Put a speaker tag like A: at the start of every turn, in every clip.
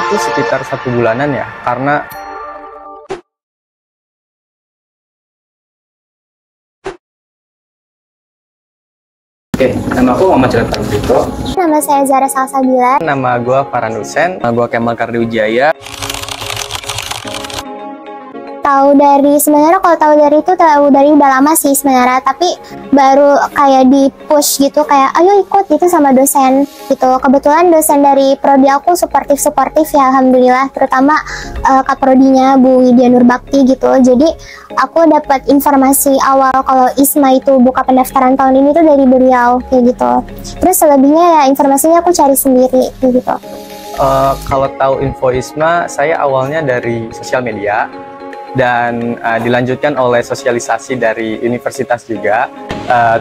A: itu sekitar 1 bulanan ya, karena
B: Oke, nama aku Muhammad Jalan Tarbrito.
C: Nama saya Zara Salsabila.
A: nama gue Farhan Hussein, nama gue Kemal Kardiwijaya.
C: Sebenarnya kalau tahu dari udah lama sih sebenarnya, tapi baru kayak di push gitu, kayak ayo ikut gitu sama dosen gitu. Kebetulan dosen dari prodi aku suportif ya, alhamdulillah, terutama kaprodinya Bu Widya Nurbakti gitu. Jadi aku dapat informasi awal kalau ISMA itu buka pendaftaran tahun ini tuh dari beliau kayak gitu. Terus selebihnya ya informasinya aku cari sendiri kayak gitu.
A: Kalau tahu info ISMA, saya awalnya dari sosial media dan dilanjutkan oleh sosialisasi dari universitas juga,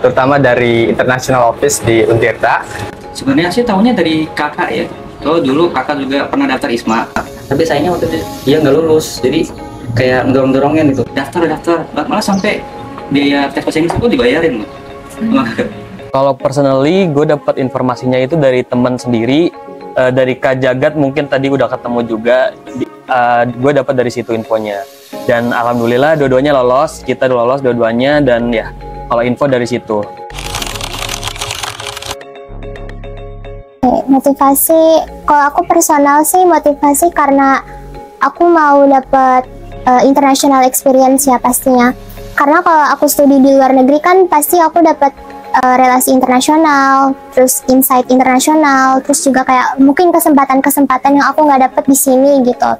A: terutama dari International Office di Untirta.
B: Sebenarnya sih tahunya dari kakak ya. Oh dulu kakak juga pernah daftar ISMA, tapi sayangnya waktu itu dia nggak lulus. Jadi kayak dorong-dorongin gitu, daftar. Malah sampai biaya tes bahasa Inggris itu dibayarin loh.
A: Kalau personally, gue dapat informasinya itu dari teman sendiri, dari Kak Jagat mungkin tadi udah ketemu juga. Gue dapat dari situ infonya. Dan alhamdulillah dua-duanya lolos, kita lolos dua-duanya, dan ya kalau info dari situ.
C: Motivasi, kalau aku personal sih motivasi karena aku mau dapat international experience ya pastinya. Karena kalau aku studi di luar negeri kan pasti aku dapat relasi internasional, terus insight internasional, terus juga kayak mungkin kesempatan-kesempatan yang aku nggak dapet di sini gitu.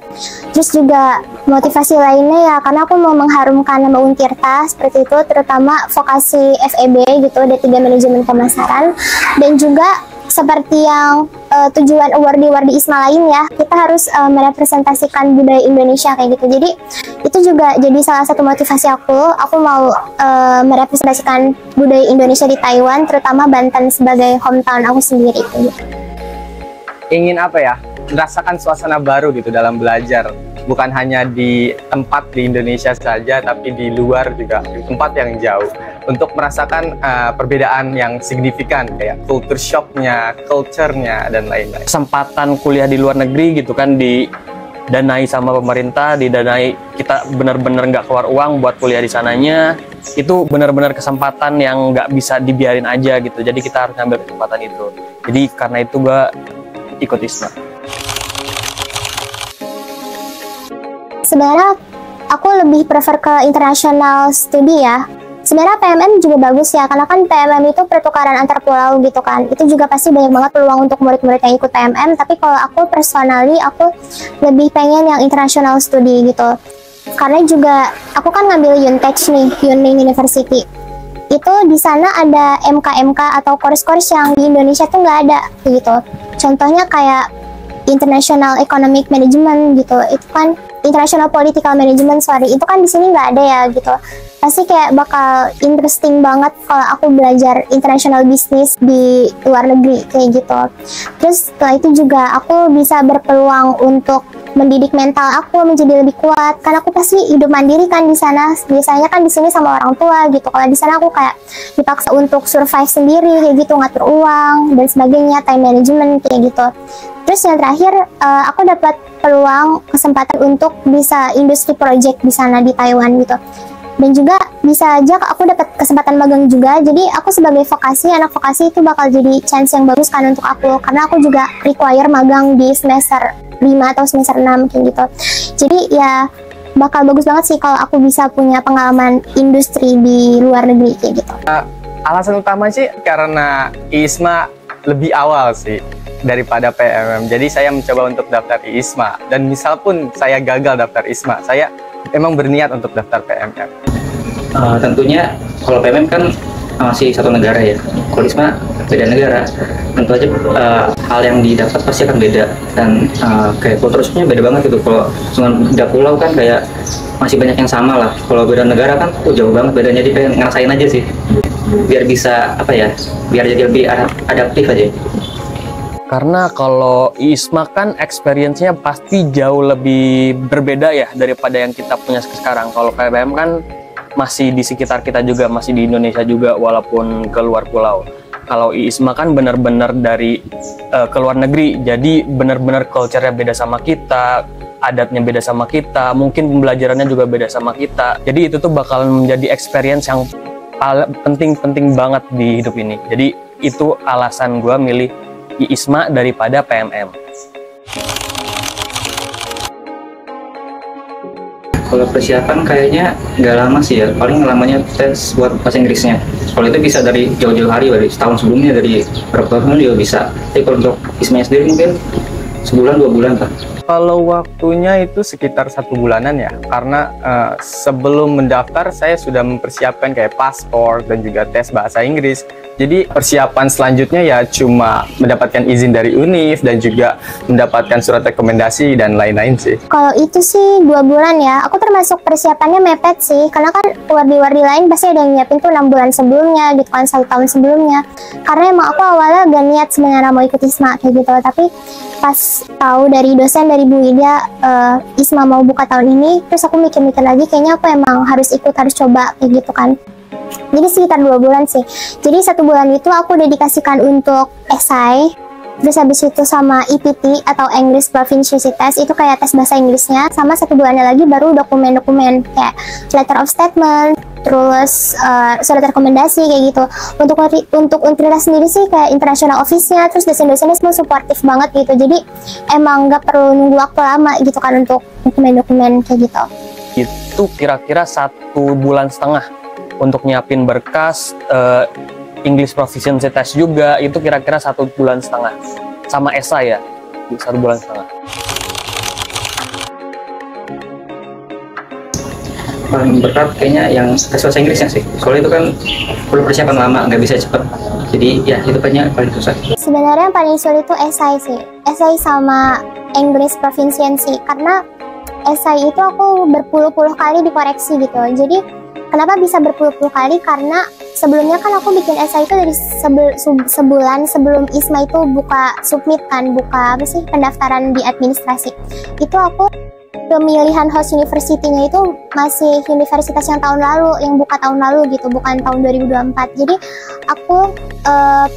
C: Terus juga motivasi lainnya ya karena aku mau mengharumkan nama Untirta seperti itu, terutama vokasi FEB gitu, D3 Manajemen Pemasaran, dan juga seperti yang tujuan award-award di ISMA lain ya, kita harus merepresentasikan budaya Indonesia kayak gitu. Jadi itu juga jadi salah satu motivasi aku mau merepresentasikan budaya Indonesia di Taiwan, terutama Banten sebagai hometown aku sendiri gitu.
A: Ingin apa ya, merasakan suasana baru gitu dalam belajar, bukan hanya di tempat di Indonesia saja, tapi di luar juga, di tempat yang jauh, untuk merasakan perbedaan yang signifikan kayak culture shock-nya, culture-nya, dan lain-lain. Kesempatan kuliah di luar negeri gitu kan, didanai sama pemerintah, didanai, kita benar-benar nggak keluar uang buat kuliah di sananya, itu benar-benar kesempatan yang nggak bisa dibiarin aja gitu. Jadi kita harus ngambil kesempatan itu. Jadi karena itu gue ikut ISMA.
C: Sebenarnya aku lebih prefer ke international studi ya. Sebenarnya PMM juga bagus ya, karena kan PMM itu pertukaran antar pulau gitu kan. Itu juga pasti banyak banget peluang untuk murid-murid yang ikut PMM, tapi kalau aku personally, aku lebih pengen yang international studi gitu. Karena juga aku kan ngambil Yuntech nih, Yuning University. Itu di sana ada MK atau course-course yang di Indonesia tuh nggak ada gitu. Contohnya kayak International Economic Management gitu, itu kan International Political Management, itu kan di sini nggak ada ya gitu. Pasti kayak bakal interesting banget kalau aku belajar international business di luar negeri kayak gitu. Terus setelah itu juga aku bisa berpeluang untuk mendidik mental aku menjadi lebih kuat, karena aku pasti hidup mandiri kan di sana. Biasanya kan di sini sama orang tua gitu. Kalau di sana aku kayak dipaksa untuk survive sendiri kayak gitu, ngatur uang dan sebagainya, time management kayak gitu. Terus yang terakhir, aku dapat peluang kesempatan untuk bisa industri project di sana di Taiwan gitu. Dan juga bisa aja aku dapat kesempatan magang juga. Jadi aku sebagai anak vokasi itu bakal jadi chance yang bagus kan untuk aku, karena aku juga require magang di semester 5 atau semester 6 kayak gitu. Jadi ya bakal bagus banget sih kalau aku bisa punya pengalaman industri di luar negeri kayak gitu.
A: Alasan utama sih karena ISMA lebih awal sih daripada PMM. Jadi saya mencoba untuk daftar ISMA, dan misal pun saya gagal daftar ISMA, saya emang berniat untuk daftar PMM.
B: Tentunya kalau PMM kan masih satu negara ya, kalau ISMA beda negara. Tentu aja hal yang didapat pasti akan beda, dan kayak kulturnya beda banget gitu. Kalau cuma beda pulau kan kayak masih banyak yang sama lah. Kalau beda negara kan jauh banget bedanya, jadi pengen ngerasain aja sih, biar bisa apa ya, biar jadi lebih adaptif aja.
A: Karena kalau ISMA kan experience-nya pasti jauh lebih berbeda ya daripada yang kita punya sekarang. Kalau PMM kan masih di sekitar kita juga, masih di Indonesia juga walaupun ke luar pulau.
D: Kalau IISMA kan benar-benar dari ke luar negeri, jadi benar-benar culture-nya beda sama kita, adatnya beda sama kita, mungkin pembelajarannya juga beda sama kita. Jadi itu tuh bakalan menjadi experience yang penting banget di hidup ini. Jadi itu alasan gue milih IISMA daripada PMM.
B: Kalau persiapan kayaknya nggak lama sih ya, paling lamanya tes buat bahasa Inggrisnya. Kalau itu bisa dari jauh-jauh hari, dari setahun sebelumnya, dari berapa tahun juga bisa. Tapi kalau untuk IISMA sendiri mungkin sebulan 2 bulan kan.
A: Kalau waktunya itu sekitar 1 bulanan ya, karena sebelum mendaftar saya sudah mempersiapkan kayak paspor dan juga tes bahasa Inggris. Jadi persiapan selanjutnya ya cuma mendapatkan izin dari UNIF dan juga mendapatkan surat rekomendasi dan lain-lain sih.
C: Kalau itu sih 2 bulan ya, aku termasuk persiapannya mepet sih, karena kan wardi-wardi lain pasti ada yang nyiapin tuh 6 bulan sebelumnya gitu kan, 1 tahun sebelumnya. Karena emang aku awalnya gak niat sebenarnya mau ikut IISMA kayak gitu, tapi pas tahu dari dosen dari Bu Ida IISMA mau buka tahun ini, terus aku mikir-mikir lagi, kayaknya aku emang harus ikut, harus coba kayak gitu kan. Jadi sekitar 2 bulan sih. Jadi 1 bulan itu aku dedikasikan untuk esai, terus habis itu sama EPT atau English Proficiency Test, itu kayak tes bahasa Inggrisnya, sama 1 bulannya lagi baru dokumen-dokumen kayak letter of statement, terus surat rekomendasi kayak gitu. Untuk Untrita sendiri sih kayak international office-nya, terus dosen-dosennya semua suportif banget gitu. Jadi emang nggak perlu nunggu waktu lama gitu kan untuk dokumen-dokumen kayak gitu.
D: Itu kira-kira 1,5 bulan untuk nyiapin berkas, English Proficiency Test juga, itu kira-kira 1,5 bulan. Sama esai ya, 1,5 bulan.
B: Paling berat kayaknya yang tes bahasa Inggrisnya sih, soalnya itu kan perlu persiapan lama, nggak bisa cepet. Jadi ya itu paling susah.
C: Sebenarnya yang paling sulit itu esai sih, esai sama English Proficiency, karena esai itu aku berpuluh-puluh kali dikoreksi gitu. Jadi kenapa bisa berpuluh-puluh kali? Karena sebelumnya kan aku bikin esai itu dari sebulan sebelum IISMA itu buka submit kan, buka pendaftaran di administrasi. Itu aku pemilihan host university-nya itu masih universitas yang tahun lalu, yang buka tahun lalu gitu, bukan tahun 2024. Jadi aku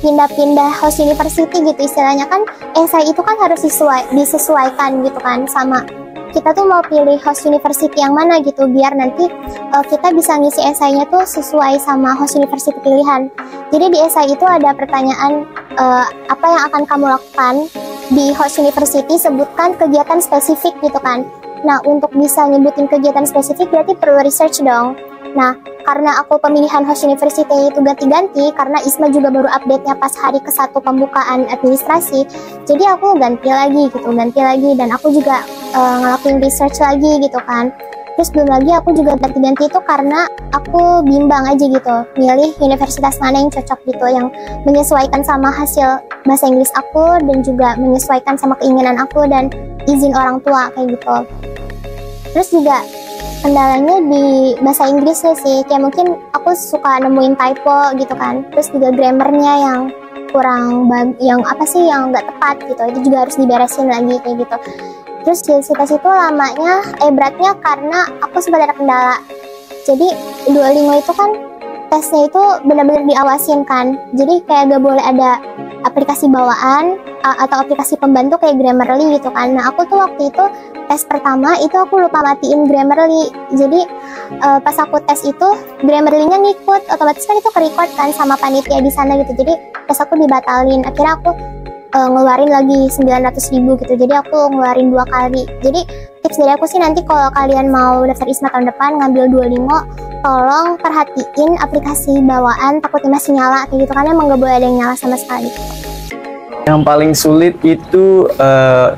C: pindah-pindah host university gitu istilahnya kan. Esai itu kan harus disesuaikan gitu kan sama kita tuh mau pilih host university yang mana gitu, biar nanti kita bisa ngisi esainya tuh sesuai sama host university pilihan. Jadi di esai itu ada pertanyaan apa yang akan kamu lakukan di host university, sebutkan kegiatan spesifik gitu kan. Nah, untuk bisa nyebutin kegiatan spesifik berarti perlu research dong. Nah, karena aku pemilihan host university itu ganti-ganti, karena IISMA juga baru update-nya pas hari ke-1 pembukaan administrasi, jadi aku ganti lagi, dan aku juga ngelakuin research lagi gitu kan. Terus belum lagi aku juga ganti-ganti itu karena aku bimbang aja gitu, milih universitas mana yang cocok gitu, yang menyesuaikan sama hasil bahasa Inggris aku, dan juga menyesuaikan sama keinginan aku dan izin orang tua kayak gitu. Terus juga kendalanya di bahasa Inggrisnya sih, kayak mungkin aku suka nemuin typo gitu kan, terus juga grammarnya yang kurang yang nggak tepat gitu, itu juga harus diberesin lagi kayak gitu. Terus di tes itu beratnya karena aku sempat ada kendala. Jadi Duolingo itu kan tesnya itu benar-benar diawasin kan, jadi kayak gak boleh ada aplikasi bawaan atau aplikasi pembantu kayak Grammarly gitu kan. Nah, aku tuh waktu itu tes pertama itu aku lupa matiin Grammarly, jadi pas aku tes itu Grammarly-nya ngikut, otomatis kan itu ke-record kan sama panitia di sana gitu, jadi tes aku dibatalin. Akhirnya aku ngeluarin lagi 900.000 gitu, jadi aku ngeluarin 2 kali. Jadi tips dari aku sih, nanti kalau kalian mau daftar IISMA tahun depan ngambil Duolingo, tolong perhatiin aplikasi bawaan, takutnya masih nyala kayak gitu kan, emang gak boleh ada yang nyala sama sekali.
A: Yang paling sulit itu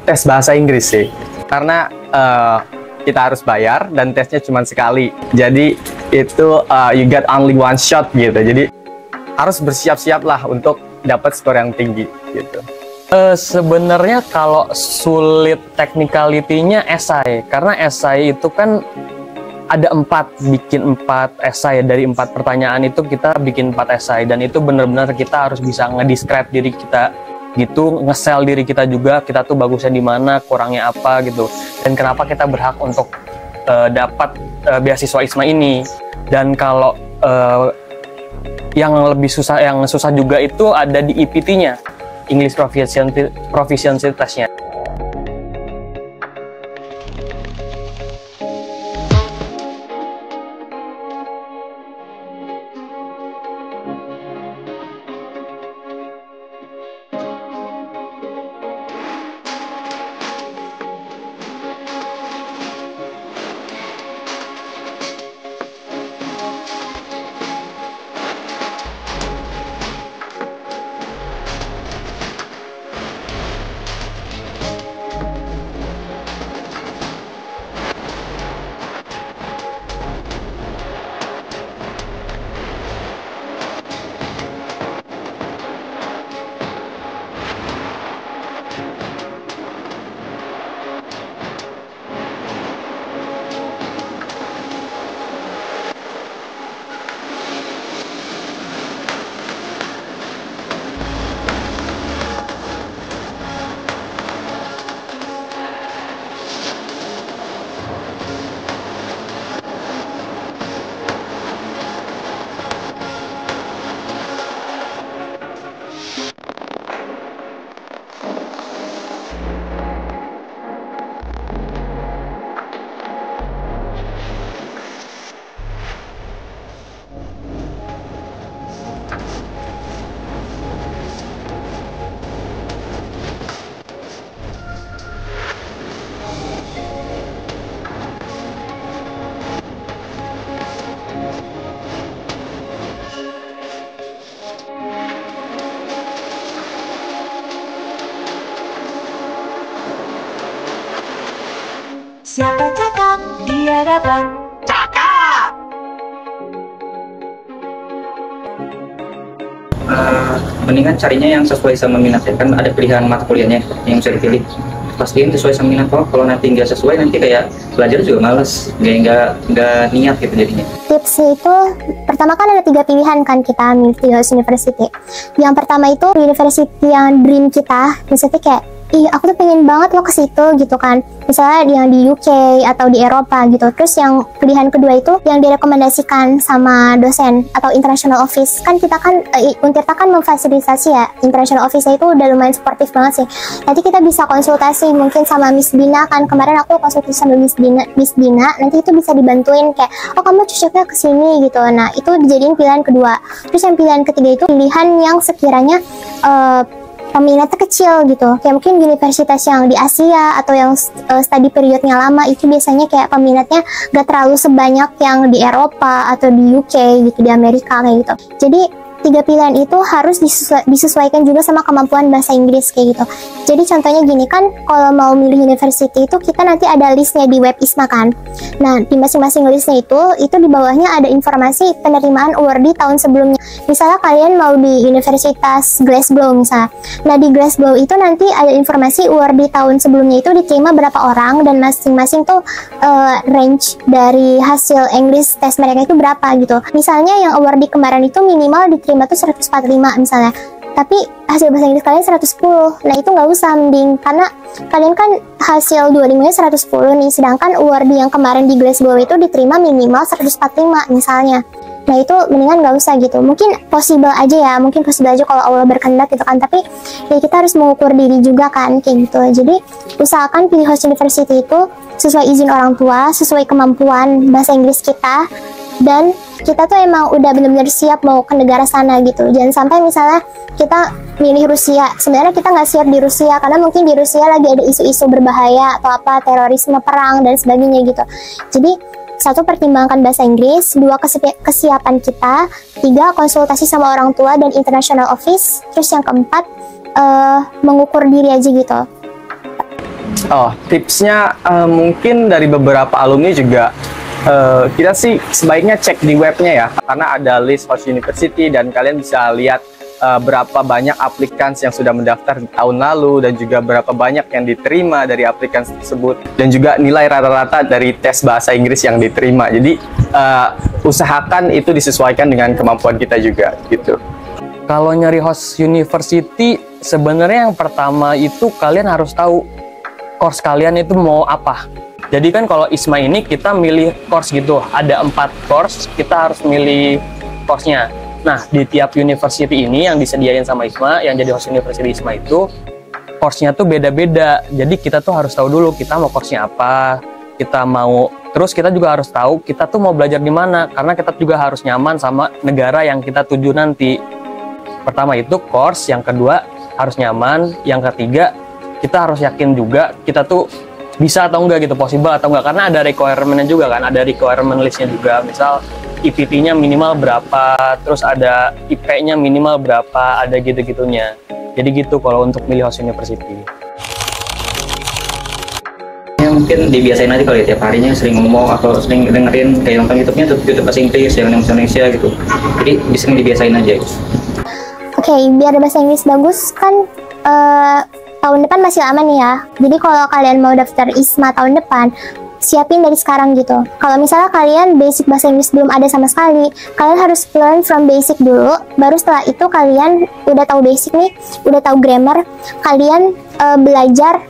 A: tes bahasa Inggris sih, karena kita harus bayar dan tesnya cuma sekali, jadi itu you get only one shot gitu, jadi harus bersiap-siap lah untuk dapat skor yang tinggi gitu.
D: Sebenarnya kalau sulit technicality-nya esai, karena esai itu kan ada 4 esai, dari 4 pertanyaan itu kita bikin 4 esai, dan itu benar-benar kita harus bisa ngedescribe diri kita gitu, nge-sell diri kita juga, kita tuh bagusnya di mana, kurangnya apa gitu, dan kenapa kita berhak untuk dapat beasiswa IISMA ini. Dan kalau yang susah juga itu ada di EPT-nya, English Proficiency Test-nya.
E: Siapa cakap, dia dapat.
B: Mendingan carinya yang sesuai sama minatnya, kan ada pilihan mata kuliahnya yang bisa dipilih. Pastiin sesuai sama minat kok. Kalau nanti nggak sesuai, nanti kayak belajar juga males, nggak niat gitu jadinya.
C: Tipsnya itu, pertama kan ada 3 pilihan kan kita ambil di Host University. Yang pertama itu university yang dream kita, misalnya kayak, ih aku tuh pengen banget lo ke situ gitu kan, misalnya yang di UK atau di Eropa gitu. Terus yang pilihan kedua itu yang direkomendasikan sama dosen atau international office. Kan kita kan Untirta kan memfasilitasi ya, international office-nya itu udah lumayan sportif banget sih. Nanti kita bisa konsultasi mungkin sama Miss Dina kan, kemarin aku konsultasi sama Miss Dina, nanti itu bisa dibantuin kayak, oh kamu cocoknya ke sini gitu. Nah itu dijadiin pilihan kedua. Terus yang pilihan ketiga itu pilihan yang sekiranya peminatnya kecil gitu, kayak mungkin universitas yang di Asia atau yang study periodnya lama, itu biasanya kayak peminatnya gak terlalu sebanyak yang di Eropa atau di UK gitu, di Amerika kayak gitu. Jadi 3 pilihan itu harus disesuaikan juga sama kemampuan bahasa Inggris kayak gitu. Jadi contohnya gini kan, kalau mau milih university itu kita nanti ada listnya di web ISMA kan. Nah di masing-masing listnya itu di bawahnya ada informasi penerimaan award di tahun sebelumnya. Misalnya kalian mau di Universitas Glasgow misalnya. Nah di Glasgow itu nanti ada informasi award di tahun sebelumnya itu diterima berapa orang, dan masing-masing tuh range dari hasil English test mereka itu berapa gitu. Misalnya yang award di kemarin itu minimal diterima tuh 145 misalnya, tapi hasil bahasa Inggris kalian 110. Nah itu nggak usah, mending, karena kalian kan hasil 25-nya 110 nih, sedangkan award yang kemarin di Glasgow itu diterima minimal 145 misalnya. Nah itu mendingan nggak usah gitu. Mungkin possible aja ya, mungkin possible aja kalau Allah berkehendak gitu kan, tapi ya kita harus mengukur diri juga kan kayak gitu. Jadi usahakan pilih host university itu sesuai izin orang tua, sesuai kemampuan bahasa Inggris kita, dan kita tuh emang udah bener-bener siap mau ke negara sana gitu. Jangan sampai misalnya kita milih Rusia, sebenarnya kita nggak siap di Rusia karena mungkin di Rusia lagi ada isu-isu berbahaya atau apa, terorisme, perang dan sebagainya gitu. Jadi 1, pertimbangkan bahasa Inggris, 2, kesiapan kita, 3, konsultasi sama orang tua dan international office, terus yang keempat mengukur diri aja gitu.
A: Oh, tipsnya mungkin dari beberapa alumni juga kita sih sebaiknya cek di webnya ya, karena ada list host university dan kalian bisa lihat berapa banyak applicants yang sudah mendaftar di tahun lalu, dan juga berapa banyak yang diterima dari applicants tersebut, dan juga nilai rata-rata dari tes bahasa Inggris yang diterima. Jadi usahakan itu disesuaikan dengan kemampuan kita juga gitu.
D: Kalau nyari host university, sebenarnya yang pertama itu kalian harus tahu course kalian itu mau apa. Jadi kan kalau ISMA ini kita milih course gitu, ada 4 course, kita harus milih course-nya. Nah, di tiap university ini yang disediain sama ISMA, yang jadi host university ISMA itu, course-nya tuh beda-beda. Jadi kita tuh harus tahu dulu kita mau course-nya apa, terus kita juga harus tahu kita tuh mau belajar di mana, karena kita juga harus nyaman sama negara yang kita tuju nanti. Pertama itu course, yang kedua harus nyaman, yang ketiga kita harus yakin juga kita tuh bisa atau enggak gitu, possible atau enggak, karena ada requirement-nya juga kan, ada requirement list-nya juga, misal IPT-nya minimal berapa, terus ada IP-nya minimal berapa, ada gitu-gitunya. Jadi gitu kalau untuk milih host university.
B: Ya, mungkin dibiasain aja kali ya, tiap harinya sering ngomong atau sering dengerin kayak nonton YouTube-nya YouTube bahasa Inggris yang bahasa Indonesia gitu. Jadi sering dibiasain aja.
C: Oke, biar bahasa Inggris bagus kan tahun depan masih lama nih ya. Jadi kalau kalian mau daftar ISMA tahun depan, siapin dari sekarang gitu. Kalau misalnya kalian basic bahasa Inggris belum ada sama sekali, kalian harus learn from basic dulu. Baru setelah itu kalian udah tahu basic nih, udah tahu grammar, kalian belajar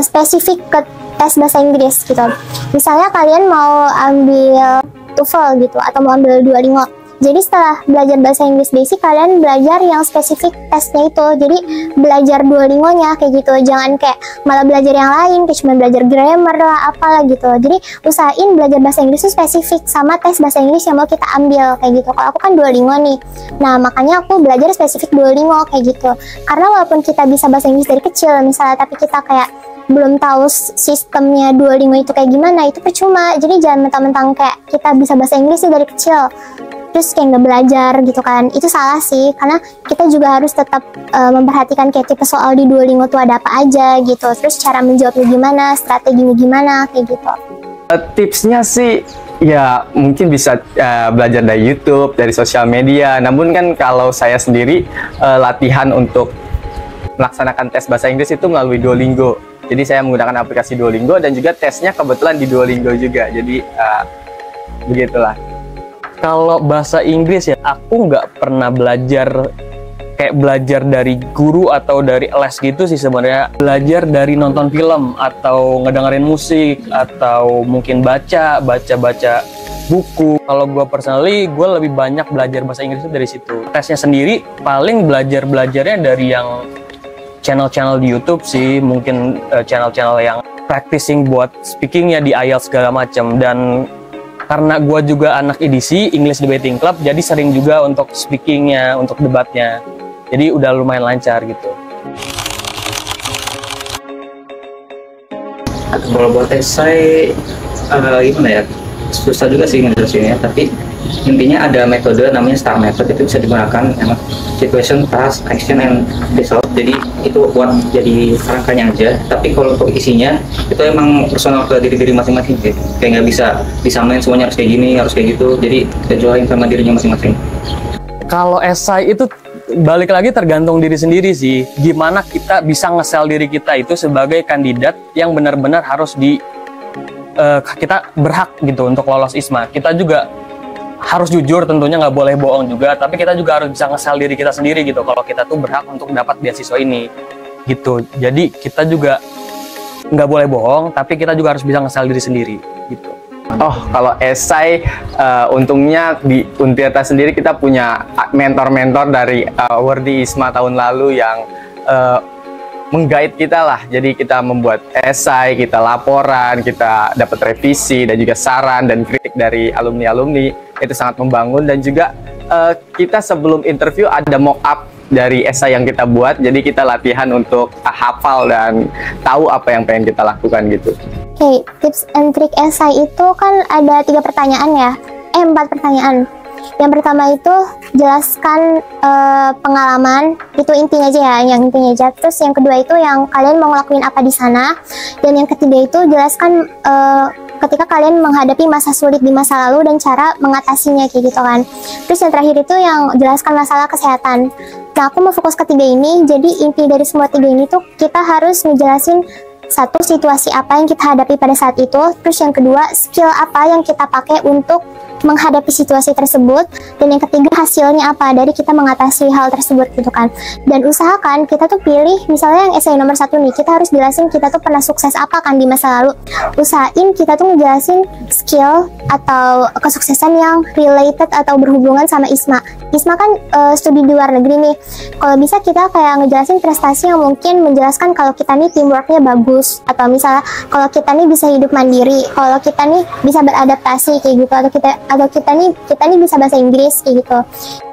C: spesifik ke tes bahasa Inggris gitu. Misalnya kalian mau ambil TOEFL gitu, atau mau ambil Duolingo. Jadi setelah belajar bahasa Inggris basic, kalian belajar yang spesifik tesnya itu. Jadi belajar Duolingo-nya kayak gitu. Jangan kayak malah belajar yang lain, kayak cuma belajar grammar lah, apalah gitu. Jadi usahain belajar bahasa Inggris itu spesifik sama tes bahasa Inggris yang mau kita ambil kayak gitu. Kalau aku kan Duolingo nih. Nah, makanya aku belajar spesifik Duolingo kayak gitu. Karena walaupun kita bisa bahasa Inggris dari kecil misalnya, tapi kita kayak belum tahu sistemnya Duolingo itu kayak gimana, itu percuma. Jadi jangan mentang-mentang kayak kita bisa bahasa Inggris dari kecil terus kayak nggak belajar gitu kan, itu salah sih. Karena kita juga harus tetap memperhatikan kayak tipe soal di Duolingo tuh ada apa aja gitu, terus cara menjawabnya gimana, strateginya gimana kayak gitu.
A: Tipsnya sih ya mungkin bisa belajar dari YouTube, dari sosial media. Namun kan kalau saya sendiri latihan untuk melaksanakan tes bahasa Inggris itu melalui Duolingo. Jadi saya menggunakan aplikasi Duolingo dan juga tesnya kebetulan di Duolingo juga. Jadi begitulah.
D: Kalau bahasa Inggris ya, aku nggak pernah belajar dari guru atau dari les gitu sih sebenarnya. Belajar dari nonton film atau ngedengerin musik atau mungkin baca buku. Kalau gue personally, gue lebih banyak belajar bahasa Inggris itu dari situ. Tesnya sendiri paling belajarnya dari yang channel-channel di YouTube sih, mungkin channel-channel yang practicing buat speakingnya di IELTS segala macam. Dan karena gue juga anak edisi English Debating Club, jadi sering juga untuk speakingnya, untuk debatnya. Jadi udah lumayan lancar gitu.
B: Kalau buat esai gimana ya, susah juga sih ngejelasinnya, tapi intinya ada metode namanya STAR method, itu bisa digunakan emang situation, task, action, and result. Jadi itu buat jadi rangkanya aja, tapi kalau untuk isinya itu emang personal ke diri masing-masing gitu. Kayak nggak bisa disamain semuanya harus kayak gini, harus kayak gitu, jadi kejualin sama dirinya masing-masing.
D: Kalau esai itu balik lagi tergantung diri sendiri sih, gimana kita bisa nge-sell diri kita itu sebagai kandidat yang benar-benar harus kita berhak gitu untuk lolos ISMA. Kita juga harus jujur, tentunya nggak boleh bohong juga, tapi kita juga harus bisa nge-sell diri kita sendiri gitu kalau kita tuh berhak untuk dapat beasiswa ini gitu. Jadi kita juga nggak boleh bohong, tapi kita juga harus bisa nge-sell diri sendiri gitu.
A: Oh, kalau esai untungnya di Untirta sendiri kita punya mentor-mentor dari Wordy ISMA tahun lalu yang meng-guide kita lah. Jadi kita membuat esai, kita laporan, kita dapat revisi dan juga saran dan kritik dari alumni-alumni. Itu sangat membangun. Dan juga kita sebelum interview ada mock-up dari esai yang kita buat. Jadi kita latihan untuk hafal dan tahu apa yang pengen kita lakukan gitu.
C: Oke, tips and trick esai itu kan ada 3 pertanyaan ya, 4 pertanyaan. Yang pertama itu jelaskan pengalaman, itu intinya aja ya, yang intinya aja. Terus yang kedua itu yang kalian mau ngelakuin apa di sana. Dan yang ketiga itu jelaskan ketika kalian menghadapi masa sulit di masa lalu dan cara mengatasinya kayak gitu kan. Terus yang terakhir itu yang jelaskan masalah kesehatan. Nah, aku mau fokus ke 3 ini. Jadi inti dari semua 3 ini tuh kita harus ngejelasin satu, situasi apa yang kita hadapi pada saat itu. Terus yang kedua, skill apa yang kita pakai untuk menghadapi situasi tersebut, dan yang ketiga hasilnya apa dari kita mengatasi hal tersebut gitu kan. Dan usahakan kita tuh pilih, misalnya yang essay nomor 1 nih, kita harus jelasin kita tuh pernah sukses apa kan di masa lalu. Usahain kita tuh ngejelasin skill atau kesuksesan yang related atau berhubungan sama ISMA. ISMA kan studi di luar negeri nih. Kalau bisa kita kayak ngejelasin prestasi yang mungkin menjelaskan kalau kita nih teamworknya bagus, atau misalnya kalau kita nih bisa hidup mandiri, kalau kita nih bisa beradaptasi kayak gitu, atau kita nih bisa bahasa Inggris kayak gitu.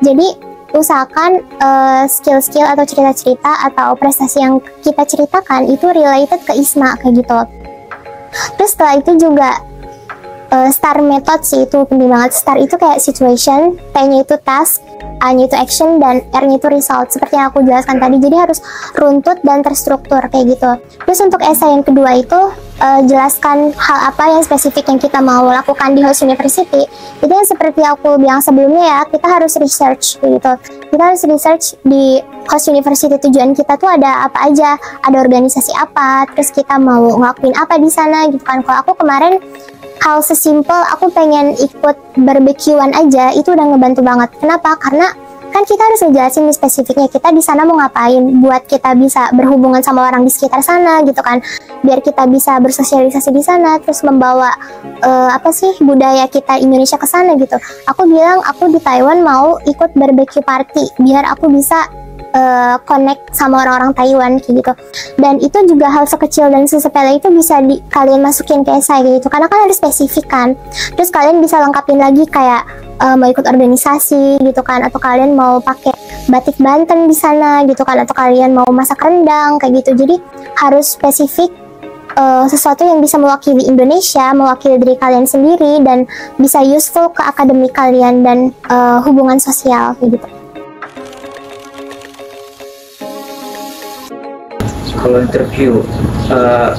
C: Jadi usahakan skill-skill atau cerita-cerita atau prestasi yang kita ceritakan itu related ke ISMA kayak gitu. Terus setelah itu juga STAR method sih, itu penting banget. STAR itu kayak situation, T-nya itu task, A-nya itu action, dan R-nya itu result, seperti yang aku jelaskan tadi. Jadi harus runtut dan terstruktur kayak gitu. Terus untuk essay yang kedua itu jelaskan hal apa yang spesifik yang kita mau lakukan di host university. Itu yang seperti aku bilang sebelumnya ya, kita harus research kayak gitu. Kita harus research di host university, tujuan kita tuh ada apa aja, ada organisasi apa, terus kita mau ngelakuin apa di sana gitu kan. Kalau aku kemarin hal sesimpel aku pengen ikut barbekyuan aja itu udah ngebantu banget. Kenapa? Karena kan kita harus ngejelasin nih spesifiknya kita di sana mau ngapain, buat kita bisa berhubungan sama orang di sekitar sana gitu kan, biar kita bisa bersosialisasi di sana, terus membawa budaya kita Indonesia ke sana gitu. Aku bilang aku di Taiwan mau ikut barbecue party biar aku bisa connect sama orang-orang Taiwan kayak gitu. Dan itu juga hal sekecil dan sesepele itu bisa kalian masukin ke esai kayak gitu, karena kan harus spesifik kan. Terus kalian bisa lengkapin lagi kayak mau ikut organisasi gitu kan, atau kalian mau pakai batik Banten di sana gitu kan, atau kalian mau masak rendang kayak gitu. Jadi harus spesifik, sesuatu yang bisa mewakili Indonesia, mewakili diri kalian sendiri, dan bisa useful ke akademik kalian dan hubungan sosial kayak gitu.
B: Kalau interview,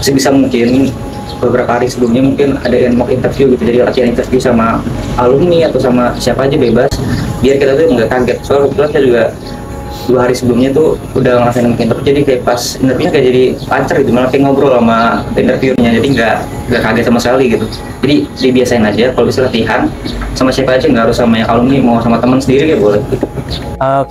B: sebisa mungkin beberapa hari sebelumnya mungkin ada yang mock interview gitu, jadi latihan interview sama alumni atau sama siapa aja bebas, biar kita tuh nggak kaget. Soalnya kebetulan saya juga 2 hari sebelumnya tuh udah ngelakuin mock interview, jadi kayak pas interviewnya kayak jadi lancar gitu, malah kayak ngobrol sama interviewnya, jadi nggak kaget sama sekali gitu. Jadi dibiasain aja, kalau bisa latihan sama siapa aja, nggak harus sama yang alumni, mau sama teman sendiri kayak boleh gitu.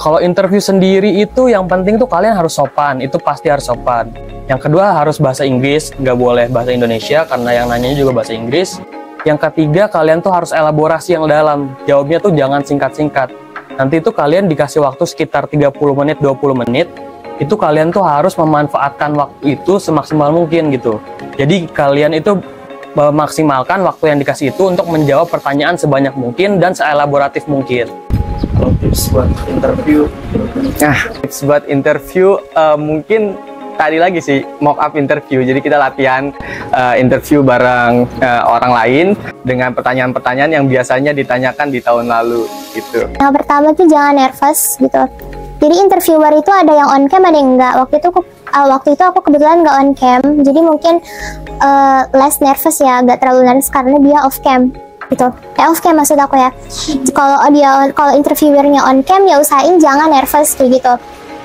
D: Kalau interview sendiri itu yang penting tuh kalian harus sopan, itu pasti harus sopan. Yang kedua harus bahasa Inggris, nggak boleh bahasa Indonesia karena yang nanyanya juga bahasa Inggris. Yang ketiga kalian tuh harus elaborasi yang dalam, jawabnya tuh jangan singkat-singkat. Nanti itu kalian dikasih waktu sekitar 30 menit, 20 menit, itu kalian tuh harus memanfaatkan waktu itu semaksimal mungkin gitu. Jadi kalian itu memaksimalkan waktu yang dikasih itu untuk menjawab pertanyaan sebanyak mungkin dan seelaboratif mungkin.
B: Kalau tips buat interview,
A: Tips buat interview mungkin tadi lagi sih mock up interview. Jadi kita latihan interview bareng orang lain dengan pertanyaan-pertanyaan yang biasanya ditanyakan di tahun lalu gitu.
C: Yang pertama tuh jangan nervous gitu. Jadi interviewer itu ada yang on cam, ada yang enggak. Waktu itu aku kebetulan nggak on cam, jadi mungkin less nervous ya, nggak terlalu nervous karena dia off cam gitu. Off cam maksud aku ya. Kalau interviewernya on cam ya usahain jangan nervous kayak gitu.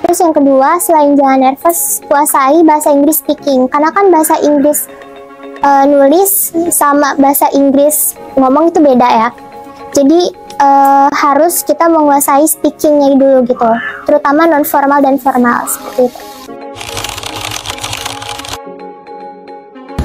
C: Terus yang kedua, selain jangan nervous, kuasai bahasa Inggris speaking. Karena kan bahasa Inggris nulis sama bahasa Inggris ngomong itu beda ya. Jadi harus kita menguasai speakingnya dulu gitu. Terutama non formal dan formal seperti itu.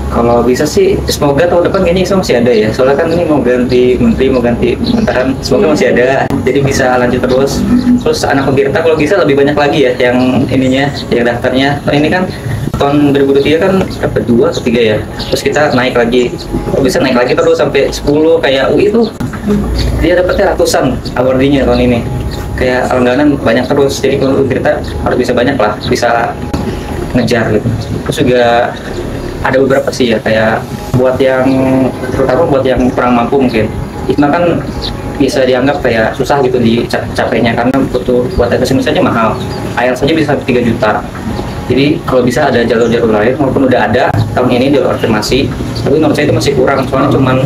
B: kalau bisa sih semoga tahun depan kayaknya ISMA masih ada ya, soalnya kan ini mau ganti menteri, mau ganti pemerintahan, semoga masih ada, jadi bisa lanjut terus. Terus anak pemirta kalau bisa lebih banyak lagi ya yang ininya, yang daftarnya. Ini kan tahun 2023 kan dapat 2 atau 3 ya, terus kita naik lagi, bisa naik lagi terus sampai 10 kayak UI itu dia dapatnya ratusan awardnya tahun ini, kayak langganan banyak terus. Jadi kalau kita harus bisa banyak lah, bisa ngejar gitu. Terus juga ada beberapa sih ya, kayak buat yang terutama buat yang kurang mampu mungkin ISMA kan bisa dianggap kayak susah gitu dicapainya karena butuh buat tes ini saja mahal, IELTS saja bisa 3 juta. Jadi kalau bisa ada jalur-jalur lain, walaupun udah ada tahun ini jalur afirmasi, Tapi menurut saya itu masih kurang, soalnya cuman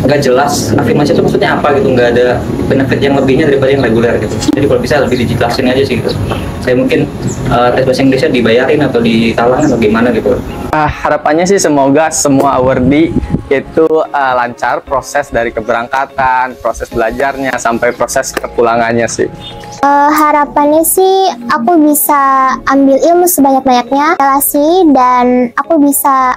B: nggak jelas afirmasi itu maksudnya apa gitu, nggak ada benefit yang lebihnya daripada yang reguler gitu. Jadi kalau bisa lebih dijelasin aja sih gitu. Saya mungkin tes bahasa Inggrisnya dibayarin atau ditalang atau gimana gitu.
A: Harapannya sih semoga semua awardee itu lancar proses dari keberangkatan, proses belajarnya sampai proses kepulangannya sih.
C: Harapannya sih aku bisa ambil ilmu sebanyak-banyaknya, relasi, dan aku bisa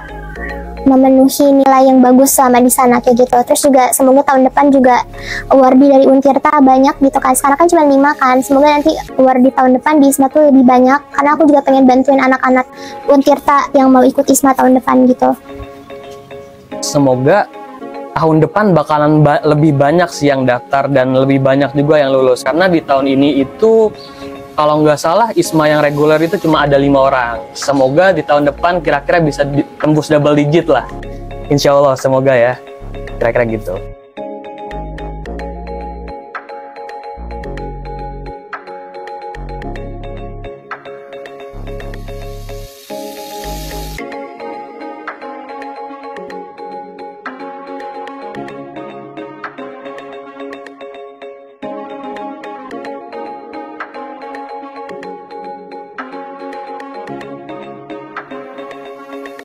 C: memenuhi nilai yang bagus selama di sana kayak gitu. Terus juga semoga tahun depan juga awardee dari Untirta banyak gitu kan. Sekarang kan cuma 5 kan. Semoga nanti awardee tahun depan di ISMA tuh lebih banyak, karena aku juga pengen bantuin anak-anak Untirta yang mau ikut ISMA tahun depan gitu.
D: Semoga tahun depan bakalan lebih banyak sih yang daftar dan lebih banyak juga yang lulus, karena di tahun ini itu kalau nggak salah ISMA yang reguler itu cuma ada 5 orang. Semoga di tahun depan kira-kira bisa tembus double digit lah, insya Allah, semoga ya, kira-kira gitu.